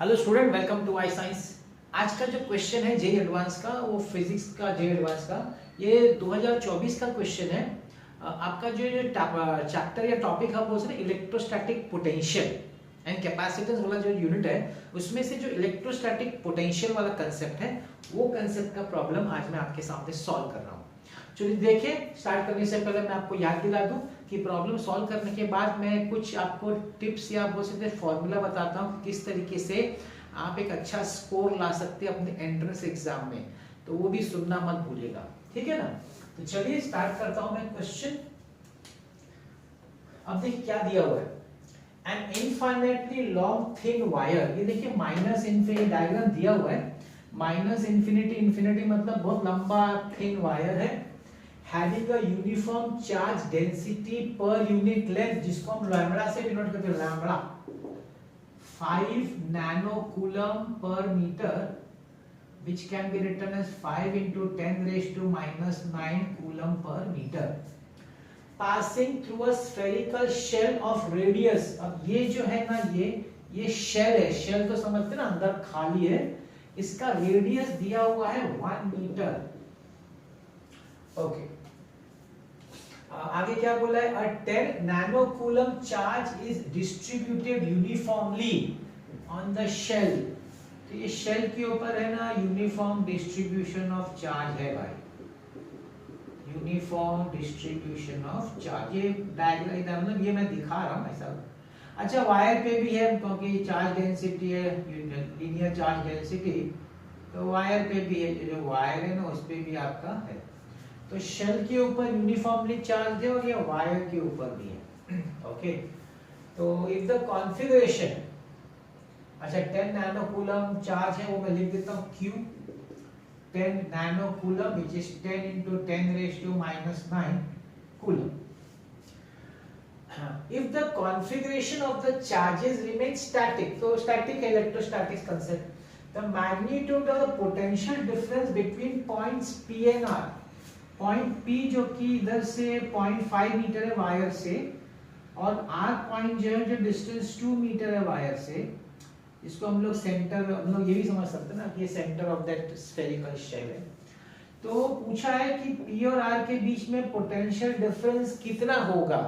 Hello student, welcome to I science. आज का जो क्वेश्चन है जे एडवांस का, वो फिजिक्स का जे एडवांस का, ये 2024 का क्वेश्चन है। आपका जो चैप्टर या टॉपिक है वो है इलेक्ट्रोस्टैटिक पोटेंशियल एंड कैपेसिटेंस वाला जो यूनिट है, उसमें से जो इलेक्ट्रोस्टैटिक पोटेंशियल वाला कंसेप्ट है, वो कंसेप्ट का प्रॉब्लम आज मैं आपके सामने सॉल्व कर रहा हूँ। चलिए देखें, स्टार्ट करने से पहले मैं आपको याद दिला दूं कि प्रॉब्लम सॉल्व करने के बाद मैं कुछ आपको टिप्स या बोल सकते हैं फॉर्मूला बताता हूँ किस तरीके से आप एक अच्छा स्कोर ला सकते हैं अपने एंट्रेंस एग्जाम में, तो वो भी सुनना मत भूलिएगा, ठीक है ना। तो चलिए स्टार्ट करता हूं मैं क्वेश्चन। अब देखिए क्या दिया हुआ है, an infinitely long thin wire. ये देखिए माइनस इन्फिनिटी डायग्राम दिया हुआ है, माइनस इन्फिनिटी इन्फिनिटी मतलब बहुत लंबा थिन वायर है, having a uniform charge density per unit length, जिसको हम लैम्बडा से डिनोट करते हैं, lambda 5 nano coulomb per metre, which can be written as 5 into 10 raised to minus 9 coulomb per metre, passing through a spherical shell of radius। अब ये जो है ना, ये शेल है, शेल तो समझते हैं ना, अंदर खाली है, इसका रेडियस दिया हुआ है 1 मीटर। ओके, आगे क्या बोला है, a 10 nano coulomb charge is distributed uniformly on the shell। तो ये शेल के ऊपर है ना, यूनिफॉर्म डिस्ट्रीब्यूशन ऑफ चार्ज है भाई, यूनिफॉर्म डिस्ट्रीब्यूशन ऑफ चार्ज। ये डायग्राम मतलब ये मैं दिखा रहा हूँ ऐसा। अच्छा, वायर पे भी है क्योंकि चार्ज डेंसिटी है, लीनियर चार्ज डेंसिटी, तो वायर पे भी है, जो वायर है ना उस पे भी आपका है। तो शेल के ऊपर यूनिफॉर्मली चार्ज है और ये वायर के ऊपर भी है। ओके, तो इफ द कॉन्फ़िगरेशन, अच्छा 10 नैनो कूलम चार्ज है, वो मैं लिख देता हूँ Q, 10 nano coulomb which is 10 into 10 raised to minus 9 coulomb. If the configuration of the charges remains static, तो static electrostatic concept, the magnitude of the potential difference between points P and R, point P जो कि इधर से 0.5 metre है wire से, और R point जो है, जो डिस्टेंस 2 मीटर है वायर से, इसको हम लोग सेंटर, हम लोग ये भी समझ सकते हैं ना कि ये centre of that spherical shell है। तो पूछा है कि P और R के बीच में पोटेंशियल डिफरेंस कितना होगा,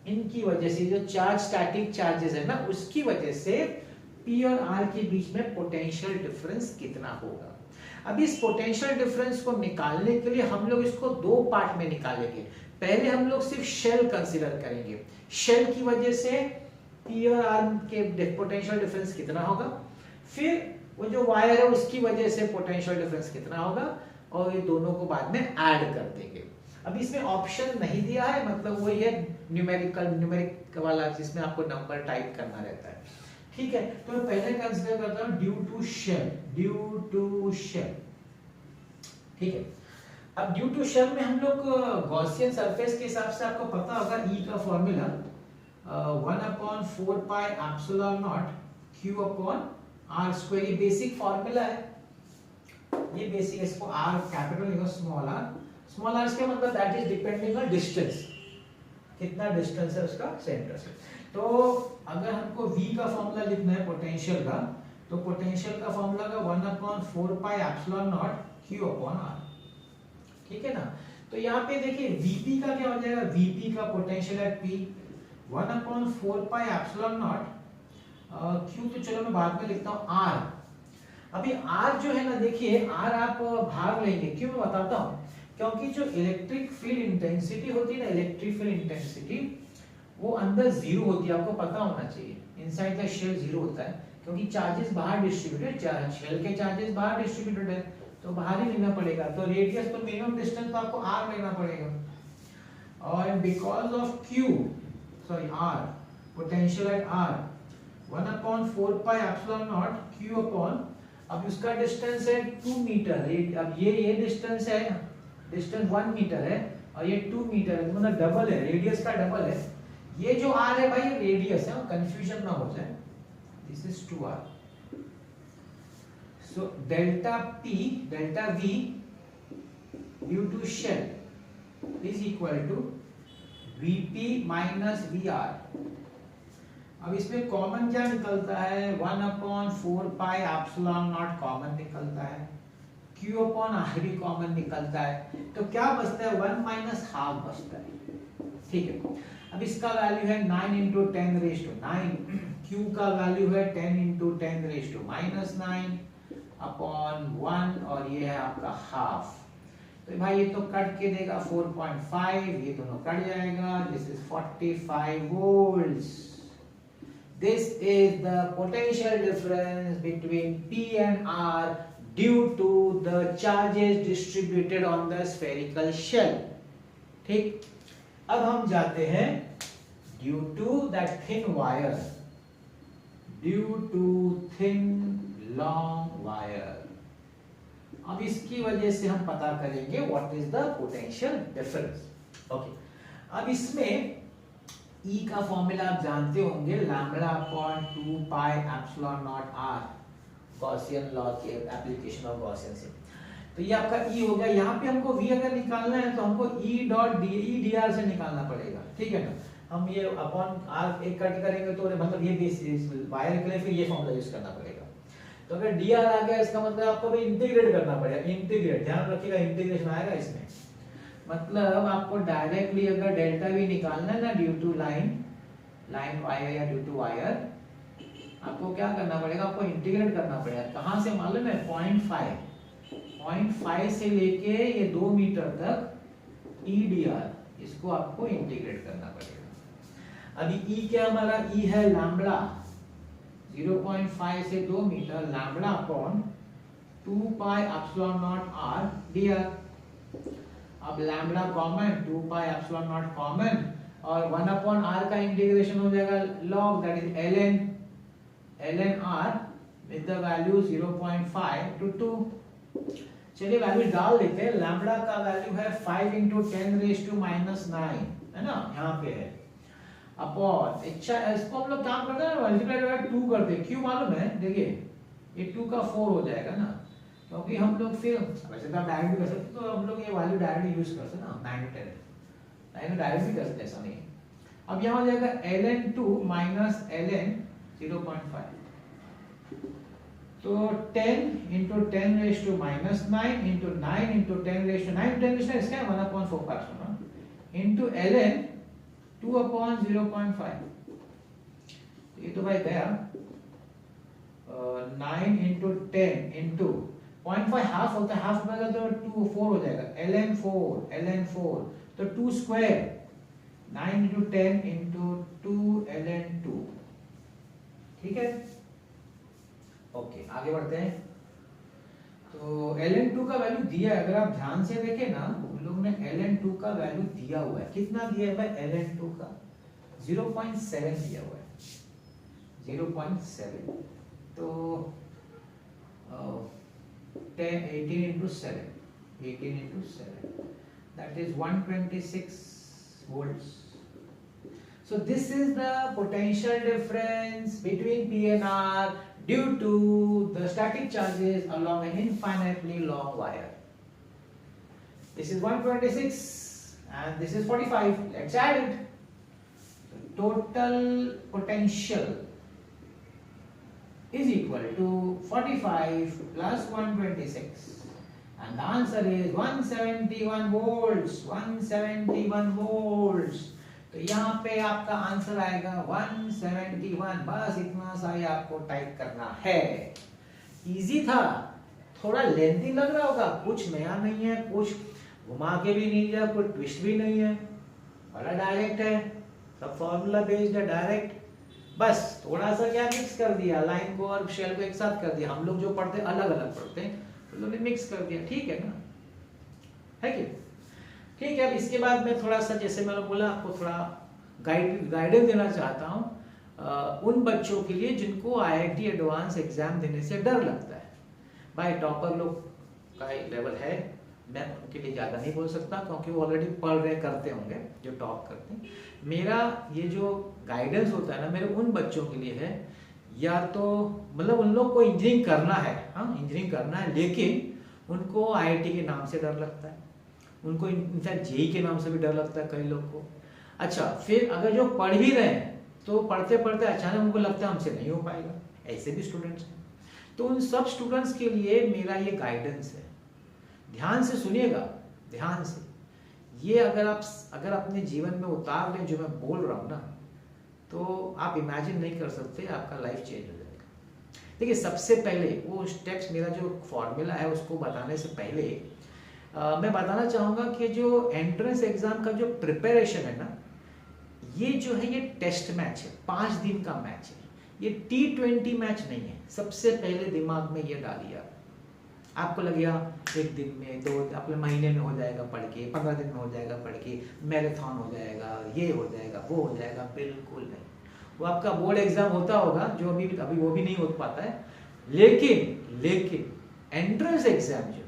इनकी वजह से जो चार्ज स्टैटिक चार्जेस है ना, उसकी वजह से P और R के बीच में पोटेंशियल डिफरेंस कितना होगा। अब इस पोटेंशियल डिफरेंस को निकालने के लिए हम लोग इसको दो पार्ट में निकालेंगे। पहले हम लोग सिर्फ शेल कंसीडर करेंगे, शेल की वजह से P और R के पोटेंशियल डिफरेंस कितना होगा, फिर वो जो वायर है उसकी वजह से पोटेंशियल डिफरेंस कितना होगा, और ये दोनों को बाद में ऐड कर देंगे। अब इसमें ऑप्शन नहीं दिया है, मतलब वही है न्यूमेरिक वाला, जिसमें आपको नंबर टाइप करना रहता है, ठीक है। तो मैं पहले कंसीडर करता हूं ड्यू टू शेल, ठीक है। अब ड्यू टू शेल में हम लोग गॉसियन सरफेस के हिसाब से आपको पता होगा E का formula 1/4 pi epsilon not Q upon R square, ये बेसिक फॉर्मूला है, ये बेसिक, इसको R कैपिटल लिखो, स्मॉल r इसका मतलब that is depending on distance, कितना डिस्टेंस है उसका सेंटर से। तो अगर हमको V का फॉर्मूला लिखना है पोटेंशियल का, तो पोटेंशियल का फॉर्मूला का 1/4 पाई epsilon not Q upon R, ठीक है ना। तो यहाँ पे देखिए Vp का क्या हो जाएगा, Vp का पोटेंशियल है P 1/4 pi epsilon not Q, तो चलो मैं बाद में लिखता हूँ R। अभी R जो है ना, देखिए R आप भाग लेंगे, क्यों मैं बताता हूँ, क्योंकि जो इलेक्ट्रिक फील्ड इंटेंसिटी होती है ना, इलेक्ट्रिक फील्ड इंटेंसिटी वो अंदर जीरो होती है, आपको पता होना चाहिए, इनसाइड द शेल जीरो होता है, क्योंकि चार्जेस बाहर डिस्ट्रीब्यूटेड, शेल के चार्जेस बाहर डिस्ट्रीब्यूटेड है, तो बाहर ही लेना पड़ेगा, तो रेडियस तो मिनिमम डिस्टेंस तो आपको R लेना पड़ेगा, और because of R potential at R 1/4 pi epsilon not Q upon, अब उसका डिस्टेंस है 2 मीटर, अब ये डिस्टेंस है, डिस्टेंस 1 मीटर है और ये 2 मीटर है, मतलब डबल है, रेडियस का डबल है। ये जो R है भाई, रेडियस है, कंफ्यूजन ना हो जाए, this is 2R। So delta V due to shell is equal to Vp minus VR, अब इसमें कॉमन क्या निकलता है, 1/4 पाई एप्सिलॉन नॉट कॉमन निकलता है, Q अपॉन R भी कॉमन निकलता है, तो क्या बचता है 1 माइनस हाफ बचता है, ठीक है। अब इसका वैल्यू है 9 इंटू 10 रेज टू 9, Q का वैल्यू है 10 into 10 raise to minus 9 upon 1 और ये है आपका हाफ। तो भाई ये तो कट के देगा 4.5, ये दोनों कट जाएगा, this is 45 volts. This is the potential difference between P and R due to the charges distributed on the spherical shell. ठीक, अब हम जाते हैं due to that thin wire, due to thin long wire। अब इसकी वजह से हम पता करेंगे what is the potential difference। Okay, अब इसमें E का फॉर्मूला आप जानते होंगे, lambda upon 2 pi epsilon not R, Gaussian law के एप्लीकेशन ऑफ गॉसियन से। तो ये आपका E हो गया। यहाँ पे हमको V अगर निकालना है तो हमको E डॉट डी आर से निकालना पड़ेगा, ठीक है ना। हम ये अपॉन R एक कट करेंगे तो मतलब ये बेस वायर के लिए फिर ये फॉर्मूला यूज करना पड़ेगा। तो अगर डी आर आ गया इसका मतलब आपको भी इंटीग्रेट करना पड़ेगा, इंटीग्रेट, ध्यान रखिएगा इंटीग्रेशन आएगा इसमें। मतलब आपको डायरेक्टली अगर डेल्टा भी निकालना है ना ड्यू टू लाइन वायर या ड्यू टू वायर, आपको क्या करना पड़ेगा, आपको इंटीग्रेट करना पड़ेगा। कहां से मालूम है, 0.5 से लेके ये 2 मीटर तक EDR, इसको आपको इंटीग्रेट करना पड़ेगा। अभी E क्या हमारा, E है लैम्बडा, 0.5 से 2 metre lambda upon 2 pi epsilon not R dr। अब lambda common, 2 pi epsilon not common और 1 अपॉन R का इंटीग्रेशन हो जाएगा log, that is ln R with the value 0.5 to 2। चलिए वैल्यू डाल देते हैं। लैम्बडा का वैल्यू है 5 इंटू 10 रेज टू माइनस 9, है ना, यहाँ पे है अपॉन, अच्छा इसको हम लोग काम करते हैं मल्टीप्लाई बाय 2 करते हैं। क्यों मालूम है, देखिए ये 2 का 4 हो जाएगा ना, क्योंकि हम लोग फिर वैसे तो डायरेक्ट भी कर सकते, तो हम लोग ये वैल्यू डायरेक्ट यूज कर सकते ना, 9 to 10 डायरेक्ट भी कर सकते, ऐसा नहीं। अब यहाँ हो जाएगा ln2 माइनस ln 0.5, तो 10 into 10 raise to minus 9 into 9 into 10 raise to 9, 10 raise to इसका 1/4 इंटू ln 2/0.5। ये तो भाई गया 9 इंटू 10 इंटू 0.5 हाफ होता है, हाफ बनेगा तो 2 4 हो जाएगा, ln 4 तो 2 स्क्वायर, 9 इंटू 10 इंटू 2 ln 2, ठीक है। ओके आगे बढ़ते हैं। तो ln 2 का वैल्यू दिया है, अगर आप ध्यान से देखें ना, उन लोग ने ln 2 का वैल्यू दिया हुआ है, कितना दिया है भाई ln 2 का 0.7 दिया हुआ है, 0.7, तो 18 into 7, that is 126 volts. So this is the potential difference between P and R due to the static charges along an infinitely long wire. This is 126 and this is 45. Let's add it. The total potential is equal to 45 plus 126 and the answer is 171 volts, 171 volts। तो यहाँ पे आपका answer आएगा 171, बस इतना सा ही आपको type करना है। इजी था, थोड़ा लेंथी लग रहा होगा, कुछ नया नहीं है, कुछ घुमा के भी नहीं दिया, कोई ट्विस्ट भी नहीं है, बड़ा डायरेक्ट है, सब फॉर्मूला बेस्ड है, डायरेक्ट। बस थोड़ा सा क्या मिक्स कर दिया, लाइन को और शेल को एक साथ कर दिया। हम लोग जो पढ़ते अलग अलग पढ़ते हैं, तो लोगों ने मिक्स कर दिया, ठीक है ना, है कि ठीक है। अब इसके बाद मैं थोड़ा सा, जैसे मैंने बोला, आपको थोड़ा गाइडेंस देना चाहता हूँ उन बच्चों के लिए जिनको IIT एडवांस एग्जाम देने से डर लगता है। भाई टॉपर लोग का लेवल है, मैं उनके लिए ज़्यादा नहीं बोल सकता क्योंकि वो ऑलरेडी पढ़ रहे करते होंगे जो टॉप करते हैं। मेरा ये जो गाइडेंस होता है ना, मेरे उन बच्चों के लिए है, या तो मतलब उन लोग को इंजीनियरिंग करना है, हाँ इंजीनियरिंग करना है, लेकिन उनको IIT के नाम से डर लगता है, उनको इनफैक्ट JEE के नाम से भी डर लगता है कई लोग को। अच्छा, फिर अगर जो पढ़ भी रहे हैं तो पढ़ते पढ़ते अचानक उनको लगता है हमसे नहीं हो पाएगा, ऐसे भी स्टूडेंट्स हैं। तो उन सब स्टूडेंट्स के लिए मेरा ये गाइडेंस है, ध्यान से सुनिएगा, ध्यान से। ये अगर अपने जीवन में उतार लें जो मैं बोल रहा हूँ ना, तो आप इमेजिन नहीं कर सकते, आपका लाइफ चेंज हो जाएगा। देखिए सबसे पहले वो स्टेप्स, मेरा जो फॉर्मूला है उसको बताने से पहले मैं बताना चाहूँगा कि जो एंट्रेंस एग्जाम का जो प्रिपरेशन है ना, ये जो है ये टेस्ट मैच है, 5 दिन का मैच है, ये T20 मैच नहीं है। सबसे पहले दिमाग में ये डालिए। आपको लगेगा एक दिन में, 2 अपने महीने में हो जाएगा पढ़ के, 15 दिन में हो जाएगा पढ़ के, मैराथन हो जाएगा, ये हो जाएगा, वो हो जाएगा, बिल्कुल नहीं। वो आपका बोर्ड एग्जाम होता होगा जो अभी वो भी नहीं हो पाता है, लेकिन एंट्रेंस एग्जाम जो है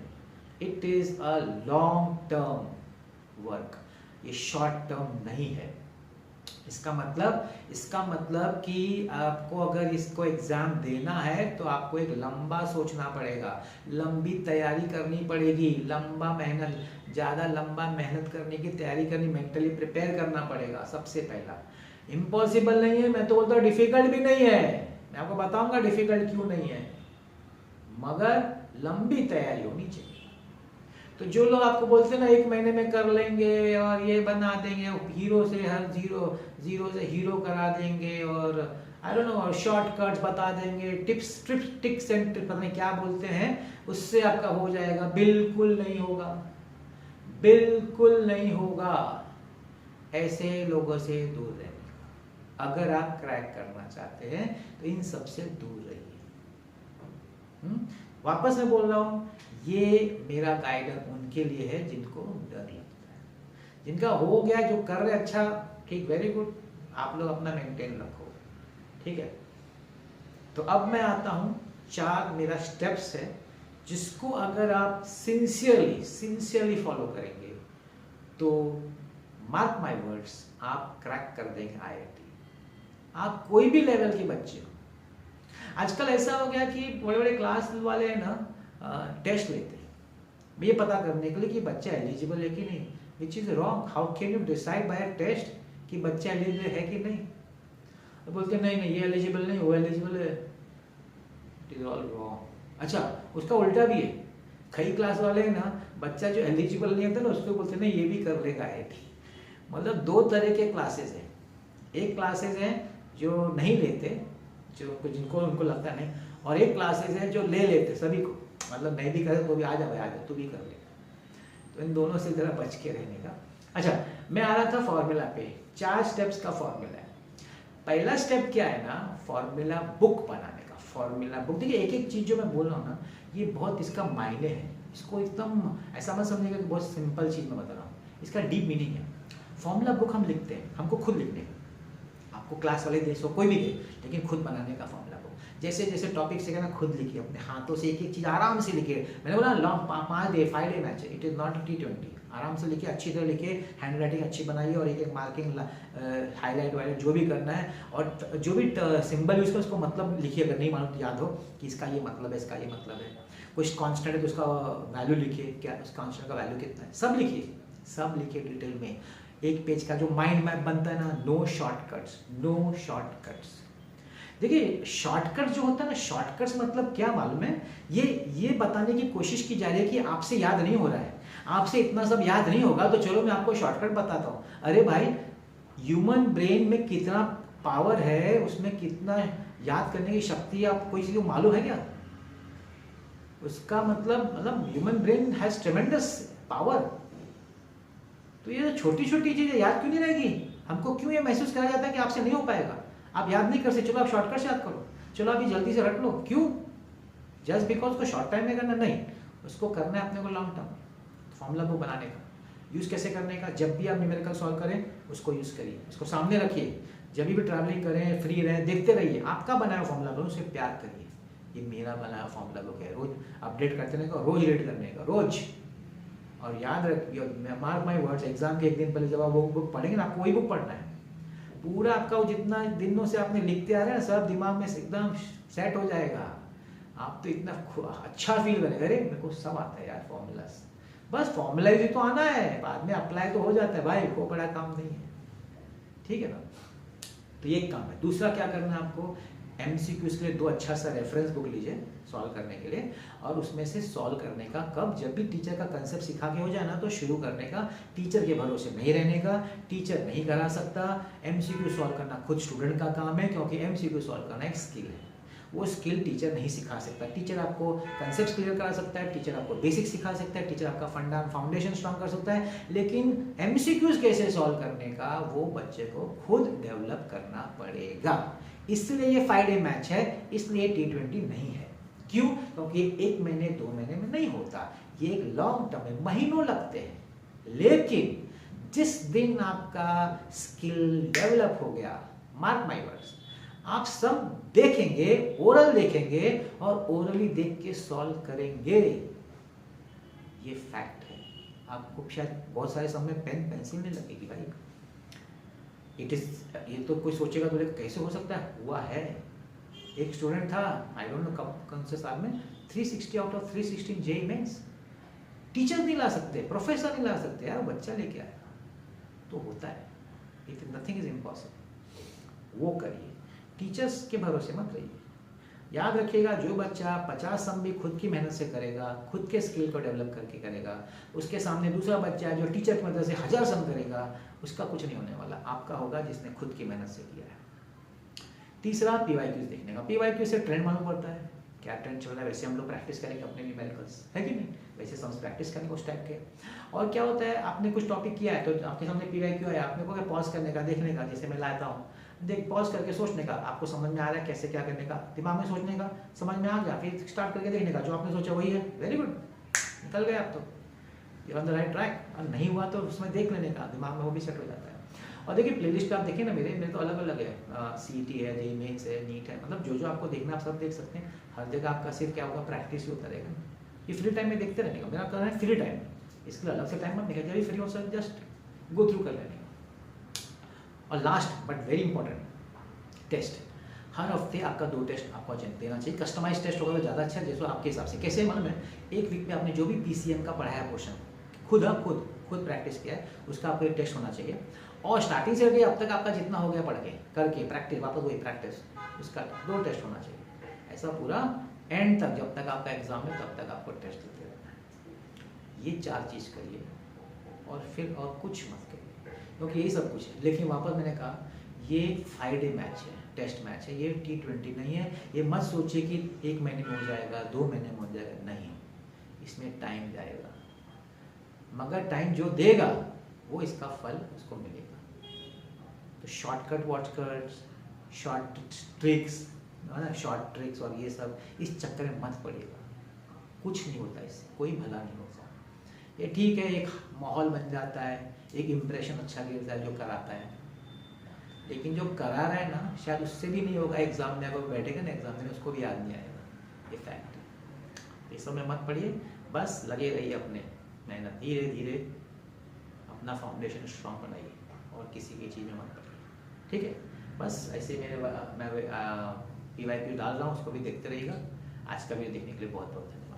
it is a long term work, ये शॉर्ट टर्म नहीं है। इसका मतलब कि आपको अगर इसको एग्जाम देना है तो आपको एक लंबा सोचना पड़ेगा, लंबी तैयारी करनी पड़ेगी, ज़्यादा लंबा मेहनत करने की तैयारी करनी, मेंटली प्रिपेयर करना पड़ेगा। सबसे पहला इम्पॉसिबल नहीं है, मैं तो बोलता हूँ डिफिकल्ट भी नहीं है, मैं आपको बताऊंगा डिफिकल्ट क्यों नहीं है, मगर लंबी तैयारी होनी चाहिए। तो जो लोग आपको बोलते हैं ना 1 महीने में कर लेंगे और ये बना देंगे, हीरो से हर जीरो से हीरो करा देंगे, और आई डोंट नो शॉर्टकट्स बता देंगे, टिक्स एंड ट्रिक्स पता नहीं क्या बोलते हैं, उससे आपका हो जाएगा, बिल्कुल नहीं होगा, बिल्कुल नहीं होगा। ऐसे लोगों से दूर रहिए। अगर आप क्रैक करना चाहते हैं तो इन सबसे दूर रहिए। वापस मैं बोल रहा हूँ, ये मेरा गाइडेंस उनके लिए है जिनको डर लगता है, जिनका हो गया, जो कर रहे अच्छा, ठीक, वेरी गुड, आप लोग अपना मेंटेन रखो, ठीक है। तो अब मैं आता हूँ, 4 मेरा स्टेप्स है जिसको अगर आप सिंसियरली फॉलो करेंगे तो मार्क माय वर्ड्स, आप क्रैक कर देंगे IIT। आप कोई भी लेवल के बच्चे हो। आजकल ऐसा हो गया कि बड़े बड़े क्लास वाले हैं ना, टेस्ट लेते हैं ये पता करने के लिए कि बच्चा एलिजिबल है कि नहीं, which is wrong. How can you decide by a test कि बच्चा एलिजिबल है कि नहीं? तो बोलते हैं नहीं ये एलिजिबल नहीं, वो एलिजिबल है, इट इज ऑल रॉन्ग। अच्छा, उसका उल्टा भी है, कई क्लास वाले हैं ना, बच्चा जो एलिजिबल नहीं होता ना उसको बोलते हैं नहीं ये भी कर लेगा IIT। मतलब 2 तरह के क्लासेस हैं। एक क्लासेस हैं जो नहीं लेते, जिनको उनको लगता नहीं, और एक क्लासेस है जो ले लेते सभी को, मतलब नहीं भी करे तो भी आ जा तू भी कर लेगा। तो इन दोनों से जरा बच के रहने का। अच्छा, मैं आ रहा था फॉर्मूला पे, 4 स्टेप्स का फॉर्मूला है। पहला स्टेप क्या है ना, फॉर्मूला बुक बनाने का। फॉर्मूला बुक, देखिए एक एक चीज जो मैं बोल रहा हूँ ना, ये बहुत इसका मायने है, इसको एकदम ऐसा मत समझिएगा कि बहुत सिंपल चीज मैं बता रहा हूँ, इसका डीप मीनिंग है। फॉर्मूला बुक हम लिखते हैं, हमको खुद लिखने का, आपको क्लास वाले दे सो कोई भी दे, लेकिन खुद बनाने का फॉर्मूला बुक। जैसे जैसे टॉपिक से ना खुद लिखिए, अपने हाथों से एक एक चीज आराम से लिखिए। मैंने बोला लॉन्ग 5 डे 5 डे मैच है, इट इज नॉट T20। आराम से लिखिए, अच्छी तरह लिखिए, हैंड राइटिंग अच्छी बनाइए, और एक एक मार्किंग हाईलाइट वाइलाइट जो भी करना है, और जो भी सिंबल यूज कर उसको मतलब लिखिए, अगर नहीं मालूम तो याद हो कि इसका ये मतलब है, इसका ये मतलब है। कुछ कॉन्स्टेंट है तो उसका वैल्यू लिखिए, क्या उस कॉन्स्टेंट का वैल्यू कितना है, सब लिखिए, सब लिखिए डिटेल में। एक पेज का जो माइंड मैप बनता है ना, नो शॉर्टकट्स। देखिए शॉर्टकट जो होता है ना, शॉर्टकट्स मतलब क्या मालूम है, ये बताने की कोशिश की जा रही है कि आपसे याद नहीं हो रहा है, आपसे इतना सब याद नहीं होगा, तो चलो मैं आपको शॉर्टकट बताता हूँ। अरे भाई, ह्यूमन ब्रेन में कितना पावर है, उसमें कितना याद करने की शक्ति है, आपको किसी को मालूम है क्या? उसका मतलब ह्यूमन ब्रेन हैज ट्रेमेंडस पावर। तो ये छोटी छोटी चीजें याद क्यों नहीं रहेगी? हमको क्यों ये महसूस करा जाता है कि आपसे नहीं हो पाएगा, आप याद नहीं कर सकते, चलो आप शॉर्टकट से याद करो, चलो आप ये जल्दी से रट लो। क्यों? जस्ट बिकॉज उसको शॉर्ट टाइम में करना नहीं, उसको करना है अपने को लॉन्ग टर्म। फॉर्मूला बुक बनाने का यूज कैसे करने का, जब भी आप न्यूमेरिकल सॉल्व करें उसको यूज करिए, उसको सामने रखिए, जब भी ट्रैवलिंग करें, फ्री रहें, देखते रहिए, आपका बनाया फॉर्मूला बुक, उसे प्यार करिए। ये मेरा बनाया फॉर्मूला बुक है, रोज अपडेट करते रहने का, रोज रीड करने का, रोज। और याद रखिए, मार्क माय वर्ड्स, एग्जाम के एक दिन पहले जब आप वो बुक पढ़ेंगे ना, आपको वही बुक पढ़ना है। पूरा आपका वो जितना दिनों से आपने लिखते आ रहे हैं सब दिमाग में एकदम सेट हो जाएगा। आप तो इतना अच्छा फील करेंगे, अरे मेरे को सब आता है यार फॉर्मूलास, बस फॉर्मूला ही तो आना है, बाद में अप्लाई तो हो जाता है भाई, को बड़ा काम नहीं है, ठीक है ना। तो ये एक काम है। दूसरा क्या करना है आपको, MCQs के लिए 2 अच्छा सा रेफरेंस बुक लीजिए सॉल्व करने के लिए, और उसमें से सॉल्व करने का कब, जब भी टीचर का कंसेप्ट सिखा के हो जाए ना तो शुरू करने का, टीचर के भरोसे नहीं रहने का, टीचर नहीं करा सकता। MCQ सॉल्व करना खुद स्टूडेंट का काम है, क्योंकि MCQ सॉल्व करना एक स्किल है, वो स्किल टीचर नहीं सिखा सकता। टीचर आपको कंसेप्ट क्लियर करा सकता है, टीचर आपको बेसिक सिखा सकता है, टीचर आपका फाउंडेशन स्ट्रॉन्ग कर सकता है, लेकिन MCQs कैसे सॉल्व करने का वो बच्चे को खुद डेवलप करना पड़ेगा। इसलिए ये 5 डे मैच है, इसलिए T20 नहीं है। क्यों? क्योंकि 1 महीने 2 महीने में नहीं होता, ये एक लॉन्ग टर्म है, महीनों लगते हैं। लेकिन जिस दिन आपका स्किल डेवलप हो गया, मार्क माय वर्ड्स, आप सब देखेंगे, ओरल देखेंगे और ओरली देख के सॉल्व करेंगे, ये फैक्ट है। आपको शायद बहुत सारे समय पेन पेंसिल नहीं लगेगी भाई, इट इज, ये तो कोई सोचेगा तो कैसे हो सकता है, हुआ है। एक स्टूडेंट था, आई डोंट नो कौन से साल में, 360 out of 316 JEE mains, teacher नहीं ला सकते, प्रोफेसर नहीं ला सकते यार, बच्चा लेके आया। तो होता है, इट नथिंग इज इम्पॉसिबल। वो करिए, टीचर्स के भरोसे मत रहिए। याद रखिएगा, जो बच्चा 50 सम भी खुद की मेहनत से करेगा, खुद के स्किल को डेवलप करके करेगा, उसके सामने दूसरा बच्चा है जो टीचर की मदद से 1000 सम करेगा, उसका कुछ नहीं होने वाला, आपका होगा जिसने खुद की मेहनत से किया है। तीसरा, PYQs देखने का। PYQ से ट्रेंड मालूम पड़ता है, क्या ट्रेंड चल रहा है, वैसे हम लोग प्रैक्टिस करेंगे अपने न्यूमेरिकल्स, है कि नहीं, वैसे सम्स प्रैक्टिस करेंगे उस टाइप के। और क्या होता है, आपने कुछ टॉपिक किया है तो आपके सामने PYQ आया, आपने को पॉज करने का, देखने का, जैसे मैं लाता हूँ, देख पॉज करके सोचने का, आपको समझ में आ रहा है कैसे क्या करने का, दिमाग में सोचने का, समझ में आ गया, फिर स्टार्ट करके देखने का, जो आपने सोचा वही है, वेरी गुड, निकल गए आप तो, you on the right track. और नहीं हुआ तो उसमें देख लेने का, दिमाग में वो भी सेट हो जाता है। और देखिए प्लेलिस्ट पे आप देखिए ना, मेरे तो अलग अलग है, CET है, जेईई मेंस है, नीट है, मतलब जो आपको देखना आप सब देख सकते हैं। हर जगह आपका सिर्फ क्या होगा, प्रैक्टिस ही होता रहेगा। ये फ्री टाइम में देखते रहने का, मेरा कहना है फ्री टाइम, इसके लिए अलग से टाइम मत निकाल, जब भी फ्री हो सर जस्ट गो थ्रू कर लेने का। और last but very important, test. हर हफ्ते आपका 2 टेस्ट आपको देना चाहिए, कस्टमाइज टेस्ट होगा तो ज़्यादा अच्छा है, जैसे आपके हिसाब से। कैसे मालूम है, एक वीक में आपने जो भी PCM का पढ़ाया पोर्शन, खुद प्रैक्टिस किया है, उसका आपको एक टेस्ट होना चाहिए। और स्टार्टिंग से लेकर अब तक आपका जितना हो गया पढ़ के करके प्रैक्टिस, वापस वही प्रैक्टिस, उसका 2 टेस्ट होना चाहिए। ऐसा पूरा एंड तक, जब तक आपका एग्जाम है तब तक आपको टेस्ट देते रहना है। ये 4 चीज़ करिए और फिर और कुछ मत करिए, क्योंकि यही सब कुछ है। लेकिन वापस मैंने कहा, ये 5 डे मैच है, टेस्ट मैच है, ये T20 नहीं है। ये मत सोचिए कि 1 महीने में हो जाएगा, 2 महीने में हो जाएगा, नहीं, इसमें टाइम जाएगा, मगर टाइम जो देगा वो इसका फल उसको मिलेगा। तो शॉर्टकट्स, शॉर्ट ट्रिक्स और ये सब इस चक्कर में मत पड़िएगा, कुछ नहीं होता इससे, कोई भला नहीं होता। ये ठीक है, एक माहौल बन जाता है, एक इम्प्रेशन अच्छा गिरता है जो कराता है, लेकिन जो करा रहा है ना, शायद उससे भी नहीं होगा। एग्जाम में अगर बैठेगा ना, एग्जाम में उसको भी याद नहीं आएगा, ये फैक्ट है। ये सब में मत पढ़िए, बस लगे रहिए अपने मेहनत, धीरे धीरे अपना फाउंडेशन स्ट्रॉन्ग बनाइए और किसी भी चीज़ में मत पड़िए, ठीक है। बस ऐसे मैं PYQ डाल रहा हूँ, उसको भी देखते रहिएगा। आज का वीडियो देखने के लिए बहुत बहुत धन्यवाद।